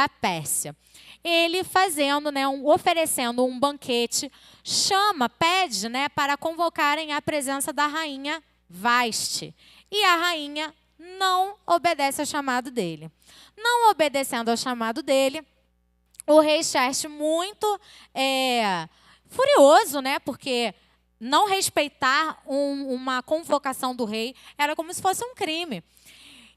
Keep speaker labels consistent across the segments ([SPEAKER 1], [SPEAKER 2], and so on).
[SPEAKER 1] da Pérsia. Ele fazendo, né, oferecendo um banquete, pede, né, para convocarem a presença da rainha Vaste. E a rainha não obedece ao chamado dele. Não obedecendo ao chamado dele, o rei Xerxes, muito furioso, né, porque não respeitar uma convocação do rei era como se fosse um crime.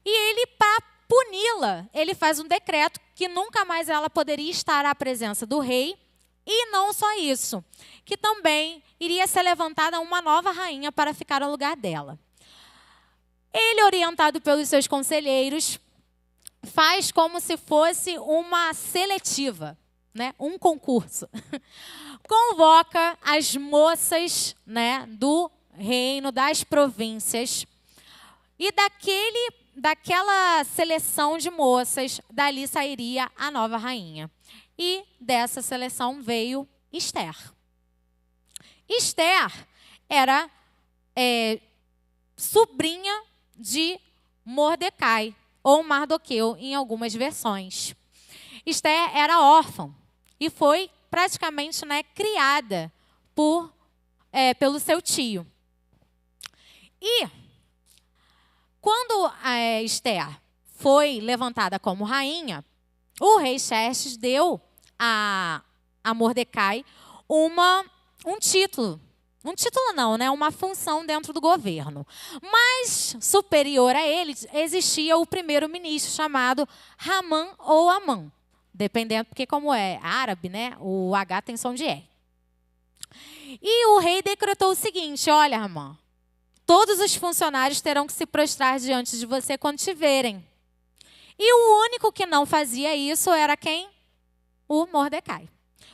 [SPEAKER 1] E ele, para puni-la, ele faz um decreto que nunca mais ela poderia estar à presença do rei. E não só isso, que também iria ser levantada uma nova rainha para ficar no lugar dela. Ele, orientado pelos seus conselheiros, faz como se fosse uma seletiva, né? Um concurso. Convoca as moças, né, do reino, das províncias, e daquela seleção de moças, dali sairia a nova rainha. E dessa seleção veio Esther. Esther era sobrinha de Mordecai, ou Mardoqueu, em algumas versões. Esther era órfã e foi praticamente, né, criada pelo seu tio. E quando Esther foi levantada como rainha, o rei Xerxes deu a Mordecai um título. Um título não, né? Uma função dentro do governo. Mas, superior a ele, existia o primeiro-ministro chamado Ramã ou Amã. Dependendo, porque como é árabe, né? O H tem som de R. E o rei decretou o seguinte: olha, Ramã, todos os funcionários terão que se prostrar diante de você quando te verem. E o único que não fazia isso era quem? O Mordecai.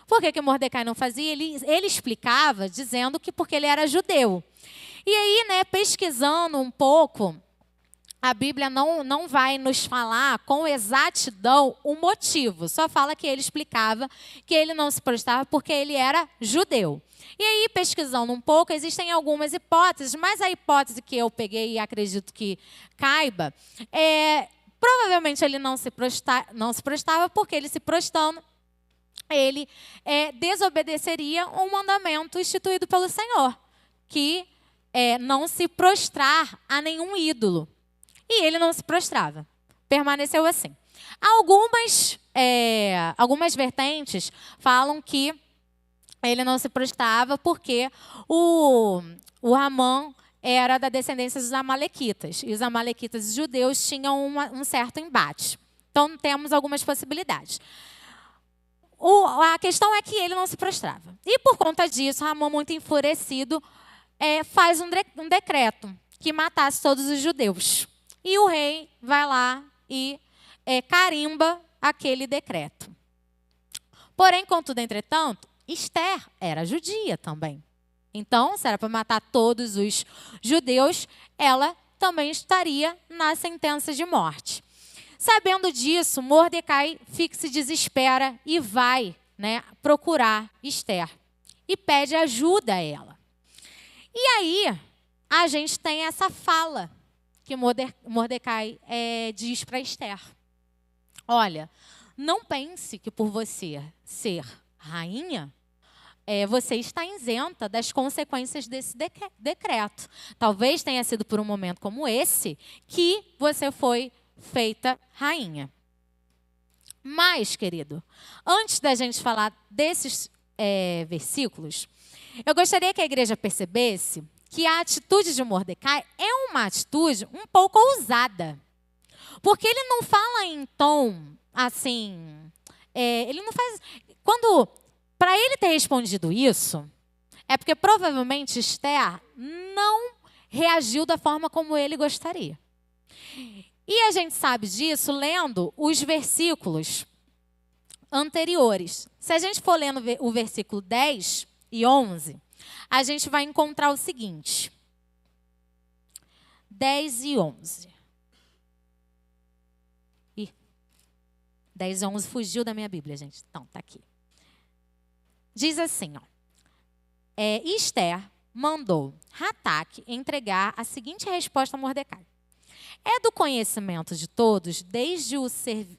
[SPEAKER 1] Por que Mordecai não fazia? Ele explicava dizendo que porque ele era judeu. E aí, né, pesquisando um pouco, a Bíblia não vai nos falar com exatidão o motivo. Só fala que ele explicava que ele não se prostrava porque ele era judeu. E aí, pesquisando um pouco, existem algumas hipóteses, mas a hipótese que eu peguei e acredito que caiba provavelmente ele não se prostrava porque ele se prostrando, ele desobedeceria um mandamento instituído pelo Senhor, que é não se prostrar a nenhum ídolo. E ele não se prostrava, permaneceu assim. Algumas vertentes falam que ele não se prostrava porque o Amã era da descendência dos amalequitas. E os amalequitas e os judeus tinham um certo embate. Então, temos algumas possibilidades. A questão é que ele não se prostrava. E, por conta disso, Amã, muito enfurecido, faz um decreto que matasse todos os judeus. E o rei vai lá e carimba aquele decreto. Porém, contudo, entretanto, Esther era judia também. Então, se era para matar todos os judeus, ela também estaria na sentença de morte. Sabendo disso, Mordecai se desespera e vai, né, procurar Esther e pede ajuda a ela. E aí, a gente tem essa fala que Mordecai diz para Esther: olha, não pense que por você ser rainha, você está isenta das consequências desse decreto. Talvez tenha sido por um momento como esse que você foi feita rainha. Mas, querido, antes da gente falar desses versículos, eu gostaria que a igreja percebesse que a atitude de Mordecai é uma atitude um pouco ousada. Porque ele não fala em tom, assim, ele não faz... Para ele ter respondido isso, é porque provavelmente Esther não reagiu da forma como ele gostaria. E a gente sabe disso lendo os versículos anteriores. Se a gente for lendo o versículo 10 e 11, a gente vai encontrar o seguinte. 10 e 11. 10 e 11 fugiu da minha Bíblia, gente. Então, está aqui. Diz assim, ó. Esther mandou Hataque entregar a seguinte resposta a Mordecai. É do conhecimento de todos, desde os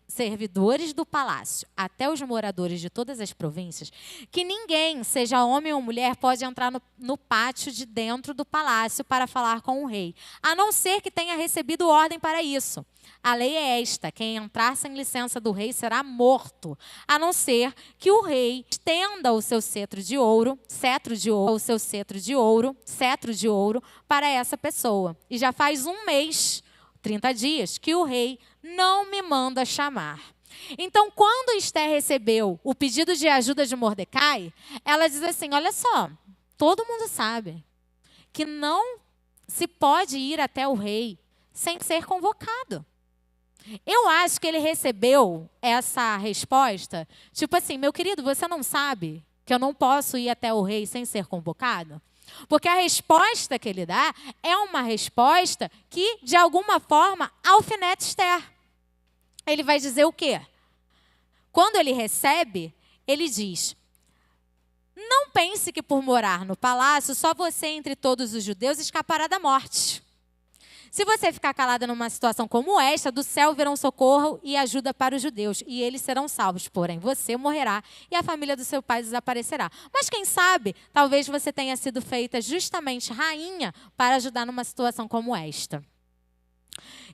[SPEAKER 1] servidores do palácio até os moradores de todas as províncias, que ninguém, seja homem ou mulher, pode entrar no pátio de dentro do palácio para falar com o rei, a não ser que tenha recebido ordem para isso. A lei é esta: quem entrar sem licença do rei será morto, a não ser que o rei estenda o seu cetro de ouro, para essa pessoa. E já faz 1 mês, 30 dias, que o rei não me manda chamar. Então, quando Esther recebeu o pedido de ajuda de Mordecai, ela diz assim: olha só, todo mundo sabe que não se pode ir até o rei sem ser convocado. Eu acho que ele recebeu essa resposta, tipo assim: meu querido, você não sabe que eu não posso ir até o rei sem ser convocado? Porque a resposta que ele dá é uma resposta que, de alguma forma, alfineta Esther. Ele vai dizer o quê? Quando ele recebe, ele diz: não pense que por morar no palácio, só você entre todos os judeus escapará da morte. Se você ficar calada numa situação como esta, do céu virão socorro e ajuda para os judeus, e eles serão salvos. Porém, você morrerá e a família do seu pai desaparecerá. Mas quem sabe, talvez você tenha sido feita justamente rainha para ajudar numa situação como esta.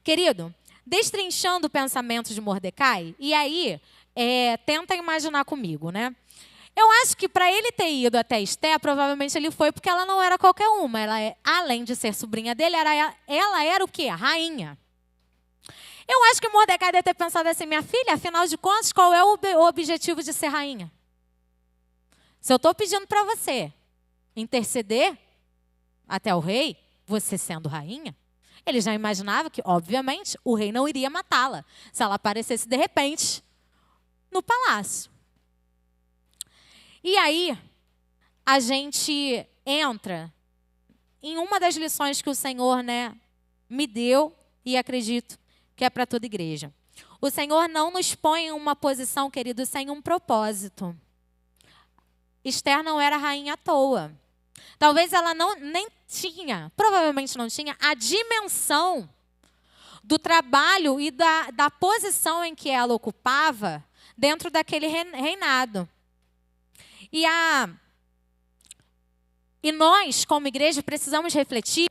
[SPEAKER 1] Querido, destrinchando o pensamento de Mordecai, e aí, tenta imaginar comigo, né? Eu acho que para ele ter ido até Esther, provavelmente ele foi porque ela não era qualquer uma. Ela, além de ser sobrinha dele, ela era o quê? A rainha. Eu acho que Mordecai deve ter pensado assim: minha filha, afinal de contas, qual é o objetivo de ser rainha? Se eu estou pedindo para você interceder até o rei, você sendo rainha, ele já imaginava que, obviamente, o rei não iria matá-la se ela aparecesse de repente no palácio. E aí, a gente entra em uma das lições que o Senhor, me deu, e acredito que é para toda igreja. O Senhor não nos põe em uma posição, querido, sem um propósito. Esther não era rainha à toa. Talvez ela nem tinha, provavelmente não tinha, a dimensão do trabalho e da posição em que ela ocupava dentro daquele reinado. E nós, como igreja, precisamos refletir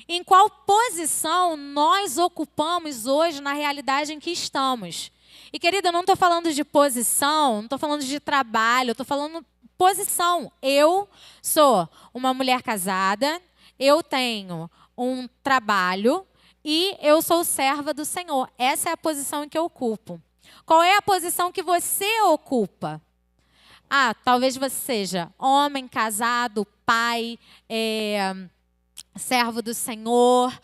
[SPEAKER 1] em qual posição nós ocupamos hoje na realidade em que estamos. E, querida, eu não estou falando de posição, não estou falando de trabalho, eu estou falando posição. Eu sou uma mulher casada, eu tenho um trabalho e eu sou serva do Senhor. Essa é a posição em que eu ocupo. Qual é a posição que você ocupa? Talvez você seja homem, casado, pai, servo do Senhor,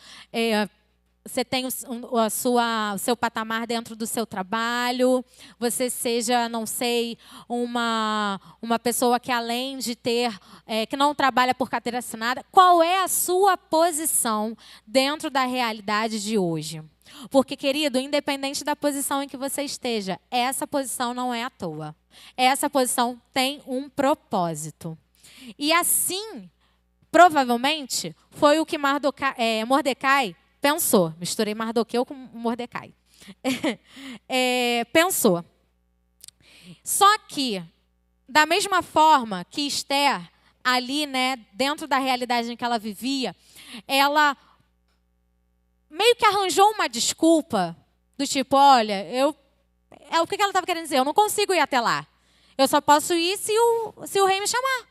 [SPEAKER 1] você tem o seu patamar dentro do seu trabalho, você seja, não sei, uma pessoa que além de ter, que não trabalha por carteira assinada. Qual é a sua posição dentro da realidade de hoje? Porque, querido, independente da posição em que você esteja, essa posição não é à toa. Essa posição tem um propósito. E assim, provavelmente, foi o que Mordecai pensou. Misturei Mardoqueu com Mordecai. Pensou. Só que, da mesma forma que Esther, ali, dentro da realidade em que ela vivia, ela meio que arranjou uma desculpa do tipo: olha, o que ela estava querendo dizer? Eu não consigo ir até lá. Eu só posso ir se o rei me chamar.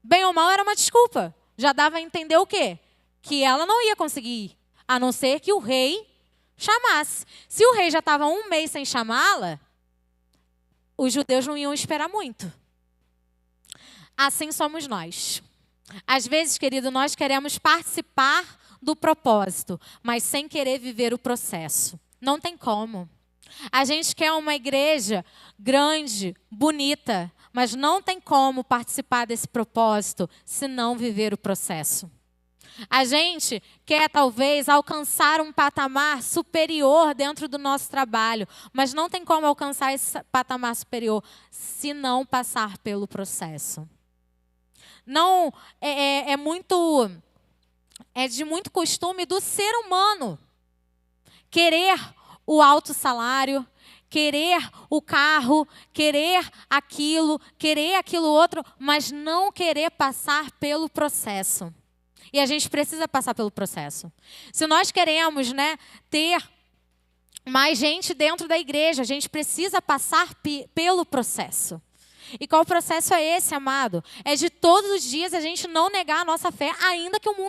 [SPEAKER 1] Bem ou mal, era uma desculpa. Já dava a entender o quê? Que ela não ia conseguir ir, a não ser que o rei chamasse. Se o rei já estava 1 mês sem chamá-la, os judeus não iam esperar muito. Assim somos nós. Às vezes, querido, nós queremos participar do propósito, mas sem querer viver o processo. Não tem como. A gente quer uma igreja grande, bonita, mas não tem como participar desse propósito se não viver o processo. A gente quer, talvez, alcançar um patamar superior dentro do nosso trabalho, mas não tem como alcançar esse patamar superior se não passar pelo processo. Não é de muito costume do ser humano querer o alto salário, querer o carro, querer aquilo outro, mas não querer passar pelo processo. E a gente precisa passar pelo processo. Se nós queremos, ter mais gente dentro da igreja, a gente precisa passar pelo processo. E qual processo é esse, amado? É de todos os dias a gente não negar a nossa fé, ainda que o mundo